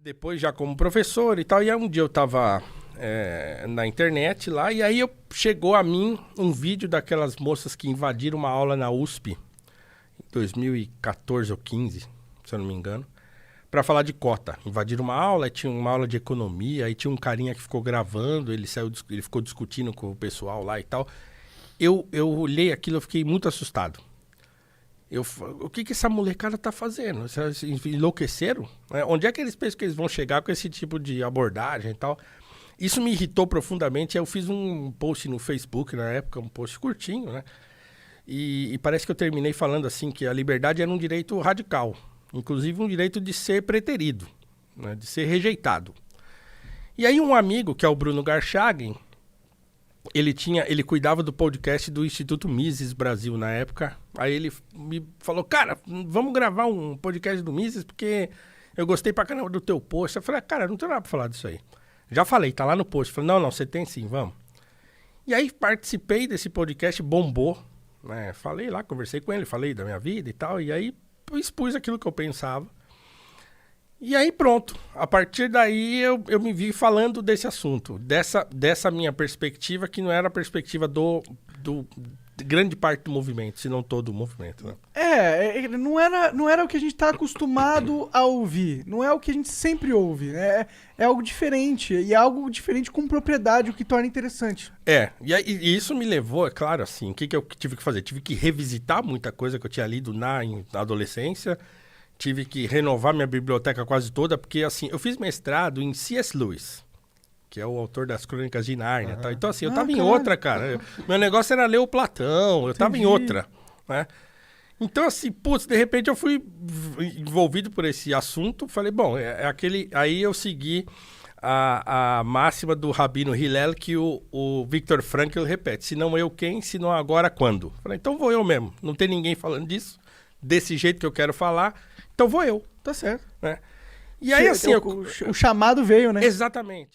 depois já como professor e tal, e aí um dia eu tava na internet lá, e aí chegou a mim um vídeo daquelas moças que invadiram uma aula na USP, em 2014 ou 15, se eu não me engano, pra falar de cota. Invadiram uma aula, tinha uma aula de economia, aí tinha um carinha que ficou gravando, ele ficou discutindo com o pessoal lá e tal. Eu olhei aquilo, eu fiquei muito assustado. O que essa molecada tá fazendo? Vocês enlouqueceram? Onde é que eles pensam que eles vão chegar com esse tipo de abordagem e tal? Isso me irritou profundamente. Eu fiz um post no Facebook na época, um post curtinho, né? E parece que eu terminei falando assim que a liberdade era um direito radical. Inclusive um direito de ser preterido, né? De ser rejeitado. E aí um amigo, que é o Bruno Garchagen, ele cuidava do podcast do Instituto Mises Brasil na época. Aí ele me falou, cara, vamos gravar um podcast do Mises, porque eu gostei pra caramba do teu post. Eu falei, cara, não tenho nada pra falar disso aí. Já falei, tá lá no post. Eu falei, não, você tem sim, vamos. E aí participei desse podcast, bombou, né? Falei lá, conversei com ele, falei da minha vida e tal. E aí expus aquilo que eu pensava. E aí pronto, a partir daí eu me vi falando desse assunto, dessa minha perspectiva, que não era a perspectiva de grande parte do movimento, se não todo o movimento, né? Não era o que a gente tá acostumado a ouvir, não é o que a gente sempre ouve, né? É algo diferente, e é algo diferente com propriedade, o que torna interessante. E isso me levou, é claro, assim, o que eu tive que fazer? Tive que revisitar muita coisa que eu tinha lido na adolescência. Tive que renovar minha biblioteca quase toda, porque, assim, eu fiz mestrado em C.S. Lewis, que é o autor das Crônicas de Nárnia. Tá? Então, assim, eu tava em outra, cara. Meu negócio era ler o Platão, eu tava em outra, né? Então, assim, putz, de repente eu fui envolvido por esse assunto. Falei, bom, Aí eu segui a máxima do Rabino Hillel, que o Viktor Frankl repete. Se não eu, quem? Se não agora, quando? Falei, então vou eu mesmo. Não tem ninguém falando disso, desse jeito que eu quero falar. Então vou eu. Tá certo. Né? E aí, assim... O chamado veio, né? Exatamente.